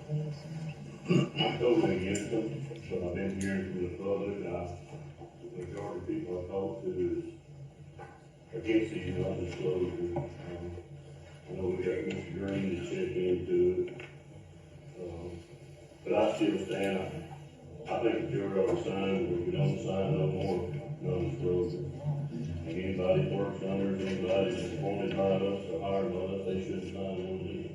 I'm totally against them, but I've been hearing from the public, the majority of people I talk to is against these non-disclosures. I know we got Mr. Green to check into it. But I still stand, I think the jury ought to sign, we don't sign no more non-disclosure. Anybody that works under, anybody that's appointed by us or hired by us, they shouldn't sign one either.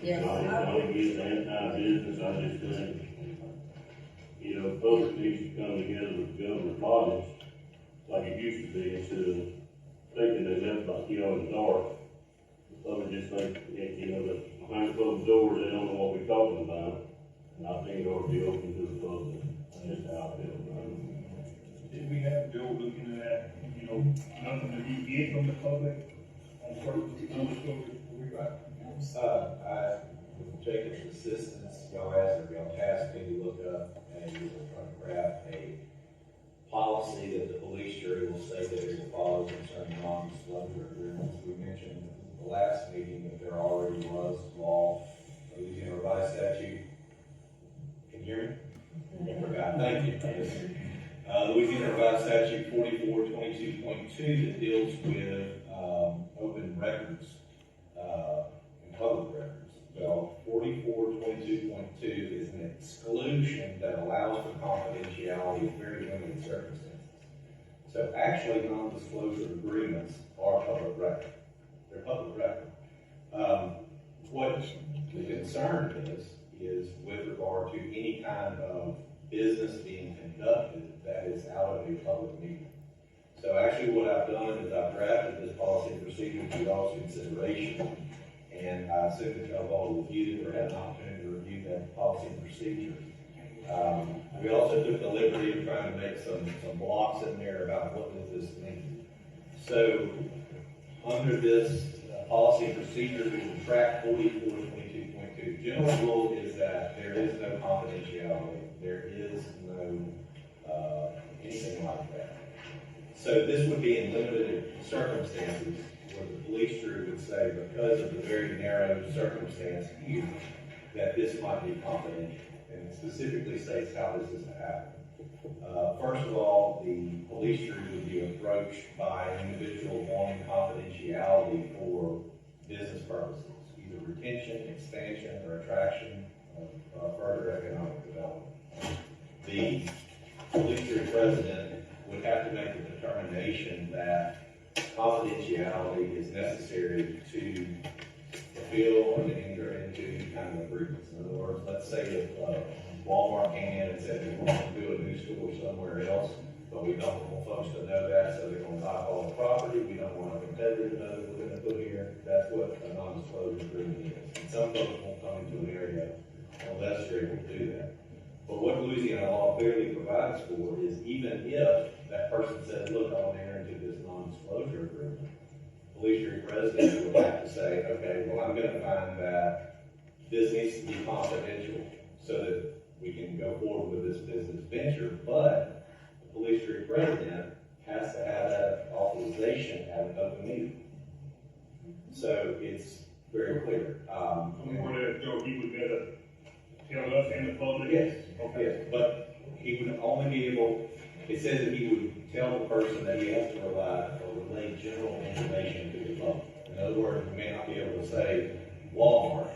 Yes. I don't get anti-business, I just think, you know, public needs to come together with government bodies like it used to be, instead of thinking they left like, you know, in the dark. The public just think, you know, that behind closed doors, they don't know what we're talking about. And I think it ought to be open to the public. That's just how I feel about it. Did we have Joe looking at, you know, nothing that you get from the public on certain non-disclosure? We got. I, with Jacob's assistance, y'all tasked me to look up and we were trying to craft a policy that the police jury will say that it follows concerning non-disclosure agreements. We mentioned in the last meeting that there already was law, Louisiana revised statute. Can you hear me? I forgot. Thank you. Louisiana revised statute 4422.2 that deals with open records and public records. Well, 4422.2 is an exclusion that allows for confidentiality in very limited circumstances. So actually, non-disclosure agreements are public record. They're public record. What the concern is with regard to any kind of business being conducted that is out of a public meeting. So actually what I've done is I've drafted this policy and procedure for y'all's consideration, and I assume that y'all all reviewed it or had an opportunity to review that policy and procedure. We also took the liberty of trying to make some blocks in there about what does this mean. So under this policy and procedure, we can track 4422.2. General rule is that there is no confidentiality. There is no anything like that. So this would be in limited circumstances where the police jury would say, because of the very narrow circumstance here, that this might be confidential. And it specifically states how this is to happen. First of all, the police jury would be approached by an individual wanting confidentiality for business purposes, either retention, expansion, or attraction of further economic development. The police jury president would have to make the determination that confidentiality is necessary to fulfill or to enter into any kind of agreements. In other words, let's say if Walmart came in and said we want to do a new store somewhere else, but we don't want folks to know that, so they're going to buy all the property. We don't want our competitor to know that we're going to put here. That's what a non-disclosure agreement is. And some folks won't come into an area unless they're able to do that. But what Louisiana law clearly provides for is even if that person says, look, I want to enter into this non-disclosure agreement, the police jury president would have to say, okay, well, I'm going to find that this needs to be confidential so that we can go forward with this business venture, but the police jury president has to have that authorization at an open meeting. So it's very clear. Joe, he would better tell us and the public? Yes. Okay. Yes, but he would only be able, it says that he would tell the person that he has to relay general information to the public. In other words, we may not be able to say Walmart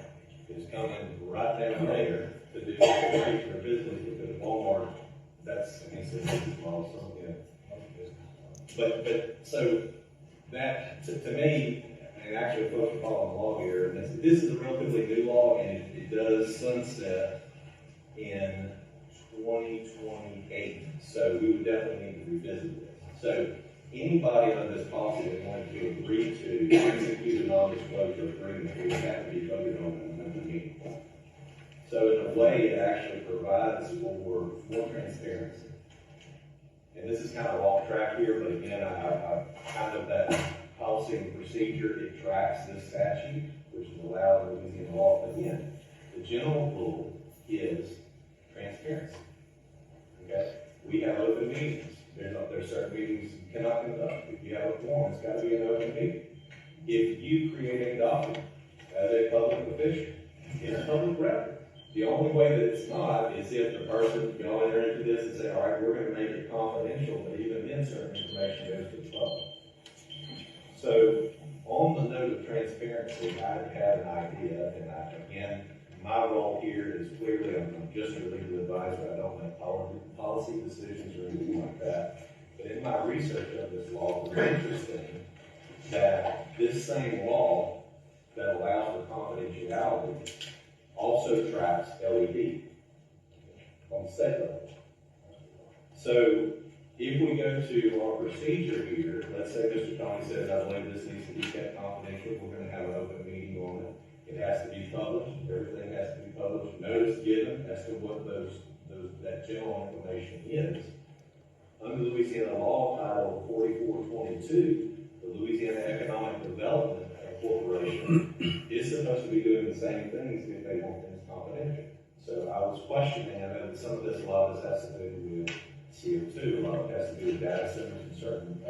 is coming right down there to do their business, because Walmart, that's against the business law, so, yeah. But so that, to me, and actually folks are following the law here, and this is a relatively new law, and it does sunset in 2028. So we would definitely need to revisit this. So anybody under this policy that wanted to agree to execute a non-disclosure agreement would have to be voted on in another meeting. So in a way, it actually provides for more transparency. And this is kind of off track here, but again, I kind of that policy and procedure, it tracks this statute, which is allowed in Louisiana law. Again, the general rule is transparency. Okay? We have open meetings. There's certain meetings you cannot conduct. If you have a forum, it's got to be an open meeting. If you create a document as a public official The only way that it's not is if the person, y'all enter into this and say, all right, we're gonna make it confidential, but even then certain information goes to the public. So, on the note of transparency, I have an idea, and again, my role here is clearly, I'm just a legal advisor, I don't make policy decisions or anything like that. But in my research of this law, it was interesting that this same law that allows for confidentiality also tracks LED on the state level. So if we go to our procedure here, let's say Mr. Tony says, I believe this needs to be kept confidential, we're gonna have an open meeting on it. It has to be published, everything has to be published, notice given as to what that general information is. Under Louisiana law title 4422, the Louisiana Economic Development Corporation is supposed to be doing the same things if they want things confidential. So I was questioning, I know that some of this, a lot of this has to do with CO2, a lot of it has to do with data centers and certain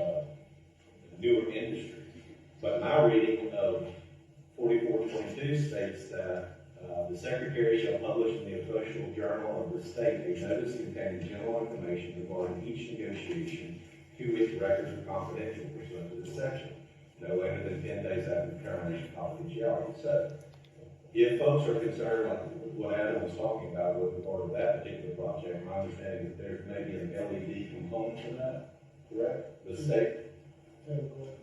newer industries. But my reading of 4422 states that the Secretary shall publish in the official journal of the state a notice containing general information regarding each negotiation to which records are confidential pursuant to this section, no later than 10 days after the termination of confidentiality. So, if folks are concerned, like what Adam was talking about with part of that particular project, my understanding is there's maybe an LED component to that, correct? The state?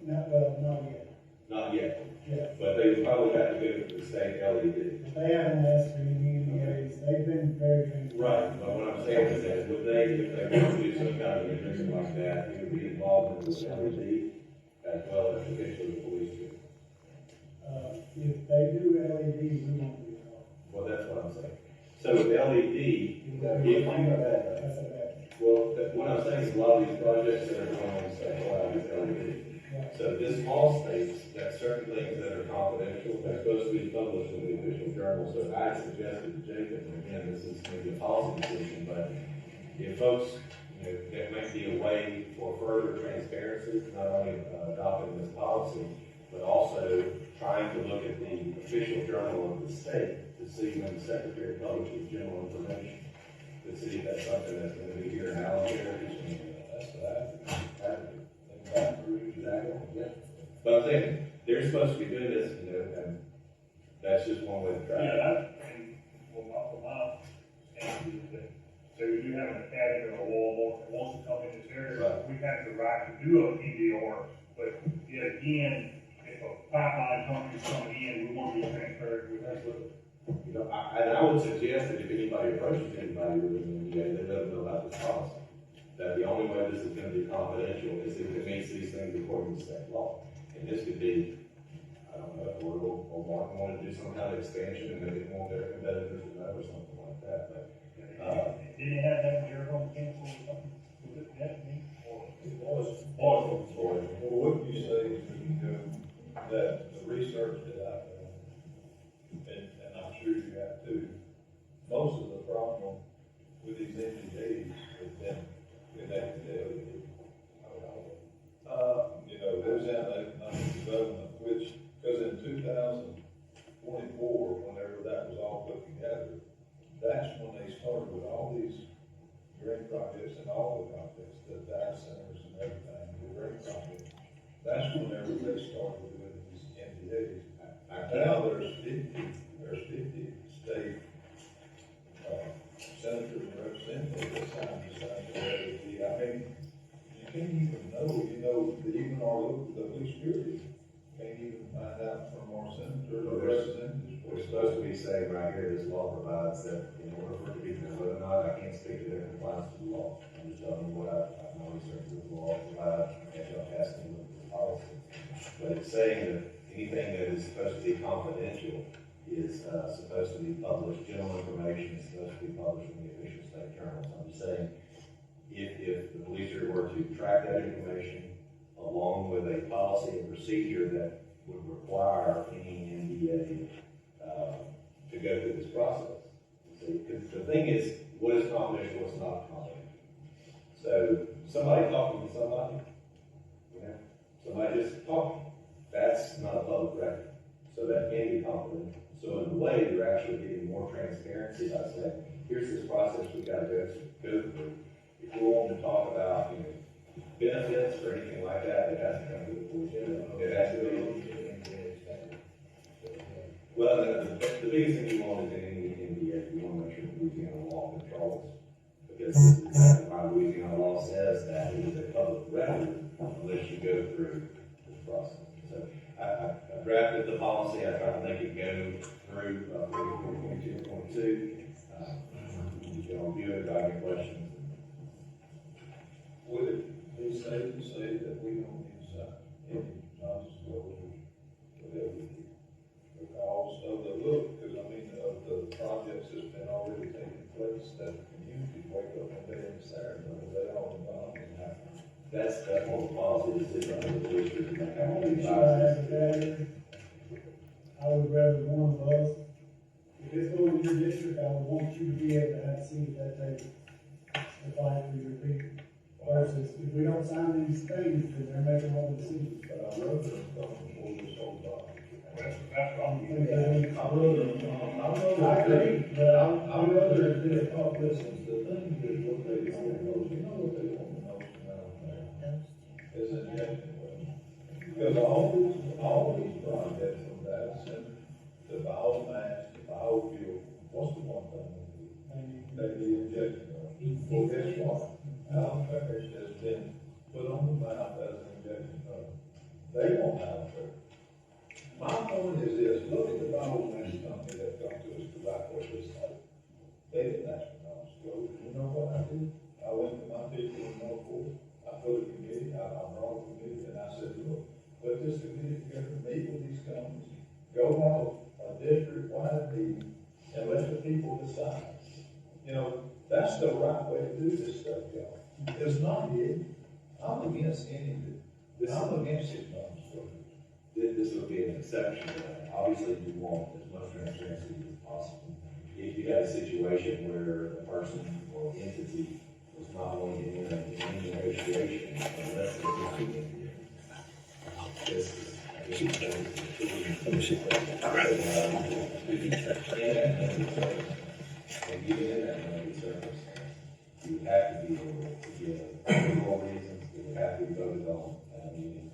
Not yet. Not yet. Yeah. But they would probably have to go to the state LED. They haven't asked for any NDAs. They've been very transparent. Right, but what I'm saying is that would they, if they want to do some kind of anything like that, it would be involved in this LED as well as officially the police do. If they do LED, we won't be involved. Well, that's what I'm saying. So with LED, if That's you, a bad. well, what I'm saying is a lot of these projects that are going on state law is LED. Right. So this law states that certain things that are confidential, they're supposed to be published in the official journal. So I suggested to Jacob, and again, this is maybe a policy decision, but if folks, there may be a way for further transparency, not only adopting this policy, but also trying to look at the official journal of the state to see when the Secretary publishes general information, to see if that's something that's going to be here in Allen Parish. That's what I have to do. Exactly, yeah. But I'm thinking, they're supposed to be doing this, and that's just one way to try it. So we do have an academy or a law that wants to come in this area, Right. we have the right to do a PDR, but yet again, if a pipeline company's coming in, we want to be transparent with that. I would suggest that if anybody approaches anybody with an NDA, they let them know about this policy. That the only way this is gonna be confidential is if it meets these things according to state law. And this could be, I don't know, if Oracle or Martin wanted to do some kind of expansion and they didn't want their competitors to know or something like that, but. Didn't it have that Jericho cancel or something? Was it that me? It was. Or, Well, wouldn't you say, that the research that I've done, and I'm sure you have too, most of the problem with these NGDs has been connected to LED. Louisiana Economic Development, which, because in 2024, whenever that was all put together, that's when they started with all these green projects and all the projects, the data centers and everything, the green projects. That's whenever they started doing these NDAs. Now there's 50 state senators and representatives that signed the same. I mean, you can't even know, even the police security can't even find out from our senators or representatives. we're supposed to be saying right here, this law provides that in order for it to be done, whether or not I can't speak to their compliance with the law. I'm just telling you what I've my research with the law provides, and y'all asking with the policy. But it's saying that anything that is supposed to be confidential is supposed to be published, general information is supposed to be published in the official state journals. I'm just saying, if the police were to track that information along with a policy and procedure that would require any NDA to go through this process. See, because the thing is, what is confidential, what's not confidential. So, somebody talking to somebody, somebody just talking, that's not a public record. So that can be confidential. So in a way, you're actually getting more transparency by saying, here's this process we've got to go through. If we want to talk about, benefits or anything like that, it has to come to the board. It has to be. Well, the biggest thing you want is in any NDA, you want to make sure Louisiana law controls. Because this is exactly why Louisiana law says that it is a public record unless you go through this process. So I drafted the policy, I tried to make it go through 42.2. You can review it, if I have any questions. Would it be safe to say that we don't use any non-disclosure, whatever, because of the look, because I mean, of the projects that's been already taking place, that the community wake up one day and Saturday, they all involved in that. That's what the policy is, under the district, and that all these Should I have it there? I would rather one of us, if it's going to your district, I would want you to be able to have a seat at that table to fight for your people. Versus, if we don't sign these things, then they're making all the decisions. But I wrote them before this whole body. That's what I'm I getting. agree, but I'm rather do it all this. The thing is what they want most, you know what they want most around there? Is injection wells. Because all these projects from data center, the biomass, the biofuel, what's the one thing they need injection wells? Well, guess what? Alan Parrish has been put on the map as an injection well. They won't have it. My point is this, look at the biomass company that come to us to buy what this like. They didn't ask for non-disclosure. You know what I did? I went to my people in Norfolk, I put a committee, I brought a committee, and I said, look, put this committee together, meet with these companies, go have a district-wide meeting, and let the people decide. That's the right way to do this stuff, y'all. It's not hidden. I'm against any of it. I'm against it, non-disclosure. This would be an exception to that. Obviously, you want as much transparency as possible. If you had a situation where a person or entity was not willing to enter into any negotiation unless they were in here. This is, I think, let me see. And even in that limited circumstance, you would have to be able to give legal reasons, it would have to be voted on at a meeting.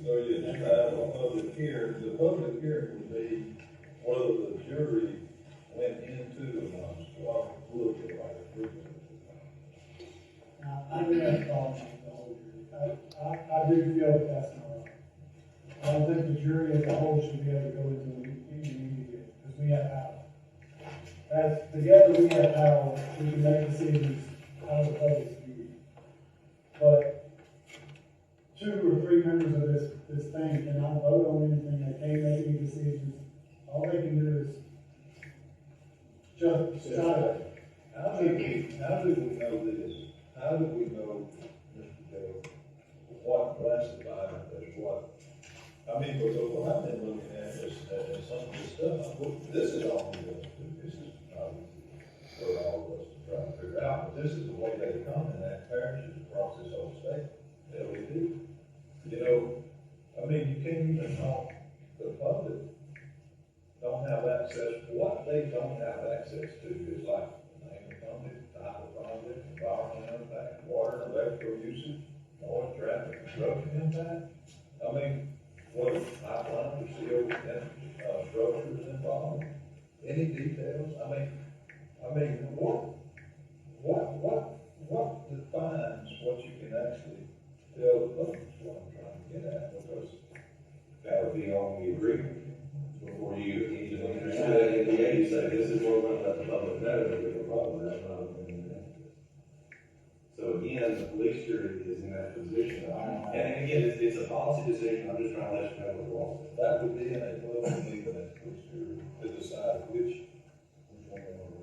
So you just have a public hearing, the public hearing would be whether the jury went into the non-disclosure, looked at like a group of it. I think that's wrong. I do feel that that's not right. I don't think the jury as a whole should be able to go into any media, because we have power. As, together we have power, we can make decisions out of the public's view. But 2 or 3 members of this thing cannot vote on anything, they can't make any decisions. All they can do is just try to. How do we know this? How do we know, Mr. Dale, what classified as what? I mean, because what I've been looking at is, some of this stuff, this is all we go to, this is obviously for all of us to try to figure out, but this is the way they come in that parishes across this whole state, that we do. I mean, you can't even talk, the public don't have access, what they don't have access to is like the name of the company, type of project, environmental impact, water, electrical usage, noise, traffic, construction impact. I mean, what pipeline for CO structures involved, any details? I mean, what defines what you can actually tell the public is what I'm trying to get at, because That would be on the agreement. Before you even understood it, you say, this is what we're gonna let the public know, that there's a problem, that's not what we're gonna do. So again, the police jury is in that position, and again, it's a policy decision, I'm just trying to let you know what the law says. that would be in a public meeting that to decide which one they want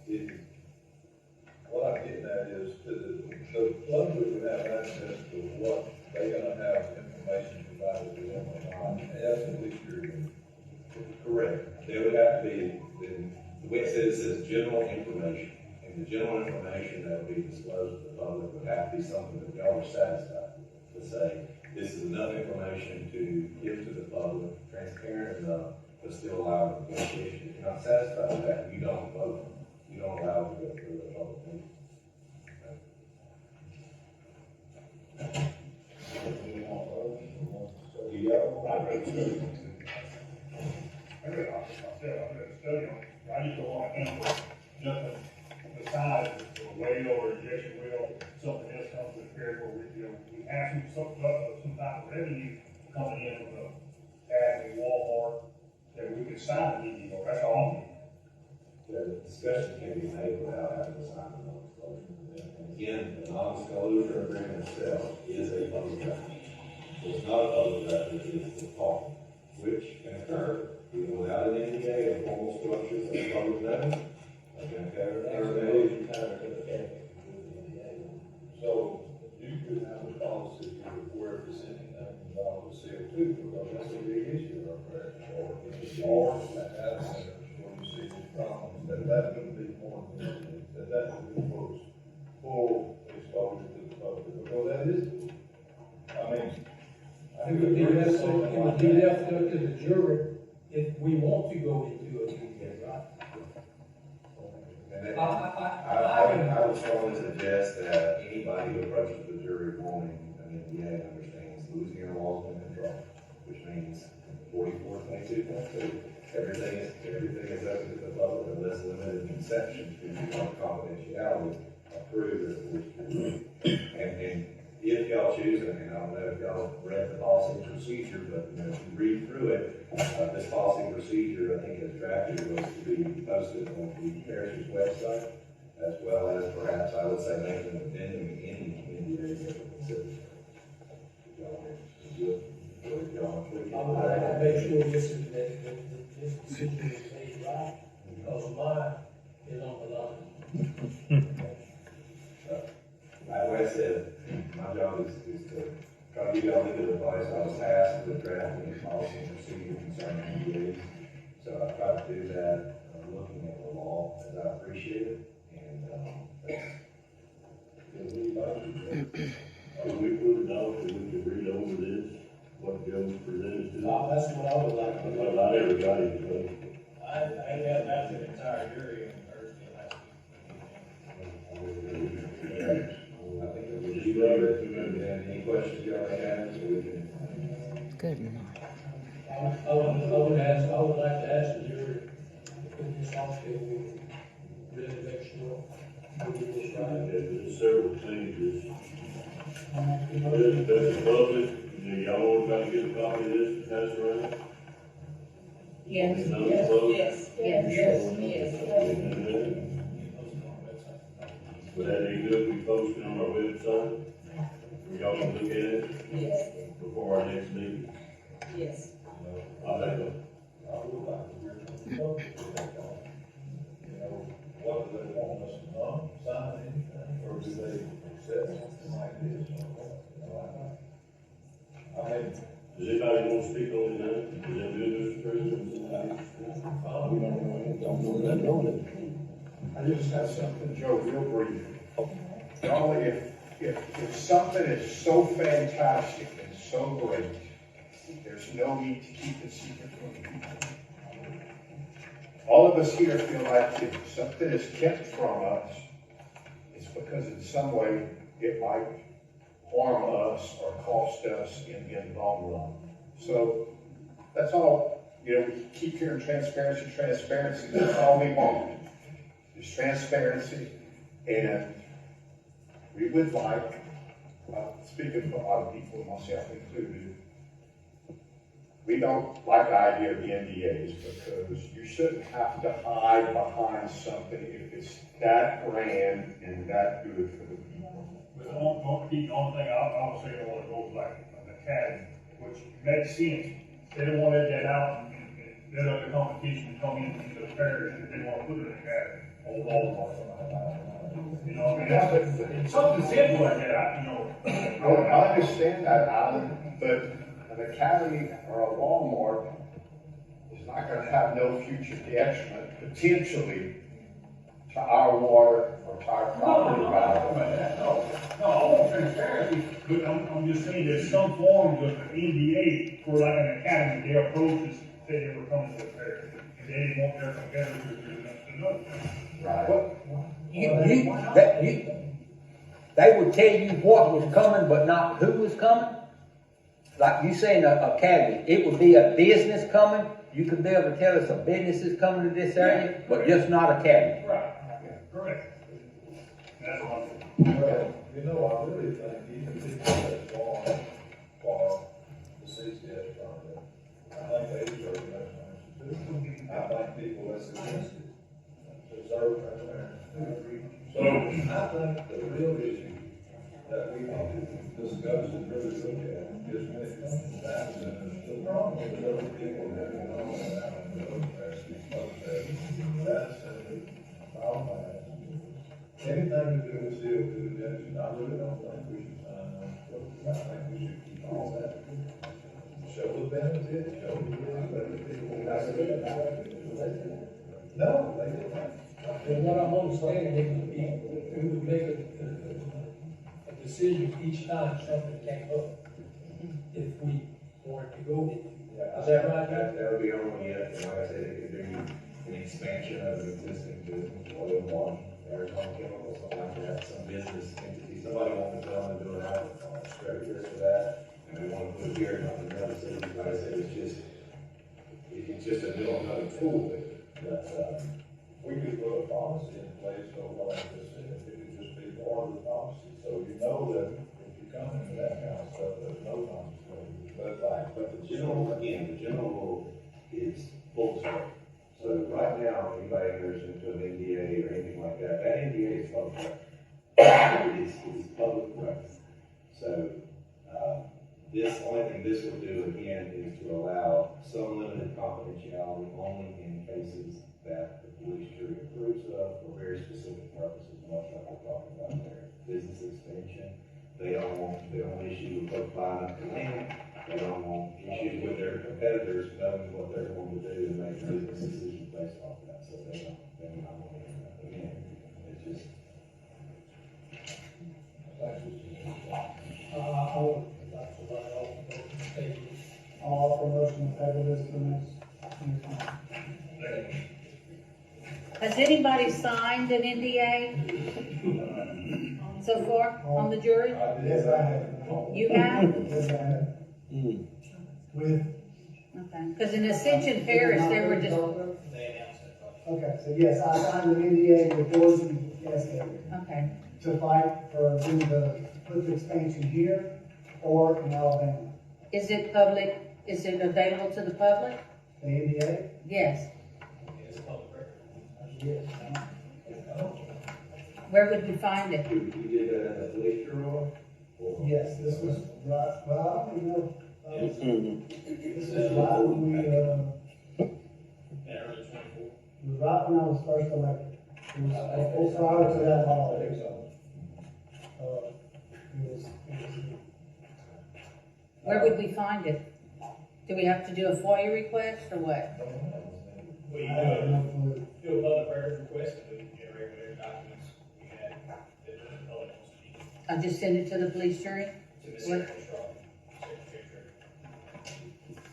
to do. What I'm getting at is that the public would have access to what they're gonna have information provided to them on, as the police jury. Correct. There would have to be, the way it says general information, and the general information that would be disclosed to the public would have to be something that y'all are satisfied with. To say, this is enough information to give to the public, transparent enough, but still allow negotiation. If you're not satisfied with that, you don't vote. You don't allow it to go through the public meeting. I read off myself, I read a study on it. I just don't want to handle nothing besides a well or injection well, something else comes to the fair where we have some type of revenue coming in from the ag and Walmart that we can sign an EDO, that's all. The discussion can be made without having to sign a non-disclosure. And again, the non-disclosure agreement itself is a public record. So it's not a public record, it's a talk, which can occur even without an NDA or formal structures of public notice. So you could have a policy where presenting that involved with CO2, because that's a big issue up there. Or at data centers, where you see these problems, that would be more than, that would be full exposure to the public, because that is, I mean. I It would be left, it would be left up to the jury if we want to go into a meeting, right? And then, I I would strongly suggest that anybody who approaches the jury wanting an NDA understands Louisiana law is in control, which means 44.22.2, everything is open to the public unless limited exceptions to confidentiality approved as a police jury. And if y'all choose, and I don't know if y'all read the policy and procedure, but if you read through it, this policy and procedure, I think as drafted, was to be posted on the parish's website, as well as perhaps, I would say, make an addendum in any NDA that we consider. I would like to make sure this is, this decision is made right, because mine is on the line. Like I said, my job is to try to give y'all legal advice. I was tasked with drafting a policy and procedure concerning NDAs. So I try to do that, looking at the law as I appreciate it, and, We put it out, that we could read over this, what Joe presented to us. That's what I would like to Because do. I never got it, but I had that the entire jury on Thursday last I think it was just later, and any questions y'all may have, so we can. Good night. I would like to ask the jury to put this off till we really make sure we do this right. there's several things that's public. Do y'all want to try to get a copy of this to pass around? Yes, yes, yes. Would that be good if we post it on our website? For y'all to look at it Yes, before our next meeting? yes. I think, I would like to hear from the public. You know, what do they want us to not sign anything, or do they accept something like this? You know, I mean, does anybody want to speak on it now? Is that good, Mr. President? I just have something, Joe, real brief. Golly, if something is so fantastic and so great, there's no need to keep it secret from people. All of us here feel like if something is kept from us, it's because in some way it might harm us or cost us in the long run. So that's all, we keep hearing transparency, that's all we want. There's transparency, and we would like, speaking for a lot of people, myself included, we don't like the idea of the NDAs because you shouldn't have to hide behind something if it's that grand and that good for the people. But the only thing I would say, I want to go like an academy, which makes sense. They don't want to let that out and let other competition come into the fair, and they want to put it in an academy. You know, I mean, that's something simple like that, I understand that, Alan, but an academy or a Walmart is not gonna have no future detriment, potentially, to our water or to our property value. No, I want transparency, but I'm just saying there's some forms of NDA for like an academy, their approaches say they were coming to the fair. And they didn't want their competitors to know. Right. They would tell you what was coming, but not who was coming? Like you saying a academy, it would be a business coming, you could be able to tell us a business is coming to this area, but just not academy. Right, correct. That's what I'm saying. Well, you know, I really think even people that for the CCS project, I think they deserve recognition too. I think people that's against it deserve recognition. So I think the real issue that we need to discuss and really look at is when it comes to data centers, the problem with other people that are going out and doing data centers, anything to do with CO2 emission, I really don't think we should sign on. I think we should keep all that. Show the benefit, show the people. No, they didn't. And what I'm understanding, we would make a decision each time something came up, if we wanted to go with it. Is that right? That would be only if, like I said, it could be an expansion of an existing business, oil, water, aerosol, chemicals, something like that, some business entity, somebody wants to go and do an outlet, straight this for that, and we want to put a beer in another city, like I said, it's just another tool with it, but, We could put a policy in place, so like I said, it could just be part of the policy, so you know that if you come into that kind of stuff, there's no consequences. But the general, again, the general rule is full scope. So right now, anybody enters into an NDA or anything like that, that NDA is public record. It is public record. So, only thing this will do again is to allow some limited confidentiality only in cases that the police jury approves of for very specific purposes, much like we're talking about there. Business expansion, they don't issue with folks buying up the land. They don't want issues with their competitors knowing what they're going to do and make business decisions based off of that. So they're not going to do that. Again, it's just. I'll offer a motion to table this for next month. Has anybody signed an NDA so far on the jury? Yes, I have. You have? Yes, I have. With, Okay, because in Ascension Parish, they were just, okay, so yes, I signed an NDA with Boise Cascade okay. to fight for doing put the expansion here or in Alabama. Is it public, is it available to the public? The NDA? Yes. Yes. Where would we find it? You did that in the police bureau? Yes, this was right, well, I don't know. This is right when we, it was right when I was first elected. It was prior to that law. Where would we find it? Do we have to do a FOIA request or what? I have no clue. Do a public records request, and we can generate whatever documents we have that the public wants to see. I just send it to the police jury? To Ms. What? Secretary Straw, Secretary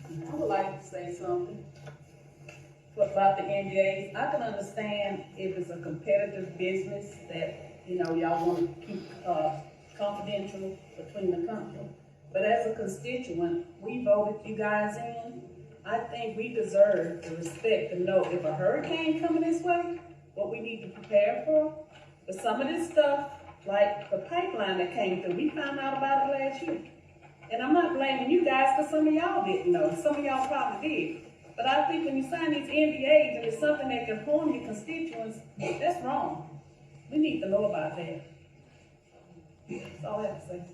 Treasurer. I would like to say something about the NDAs. I can understand if it's a competitive business that, y'all want to keep, confidential between the company. But as a constituent, we voted you guys in. I think we deserve the respect to know if a hurricane coming this way, what we need to prepare for. But some of this stuff, like the pipeline that came through, we found out about it last year. And I'm not blaming you guys, because some of y'all didn't know. Some of y'all probably did. But I think when you sign these NDAs and it's something that can harm your constituents, that's wrong. We need to know about that. That's all I have to say.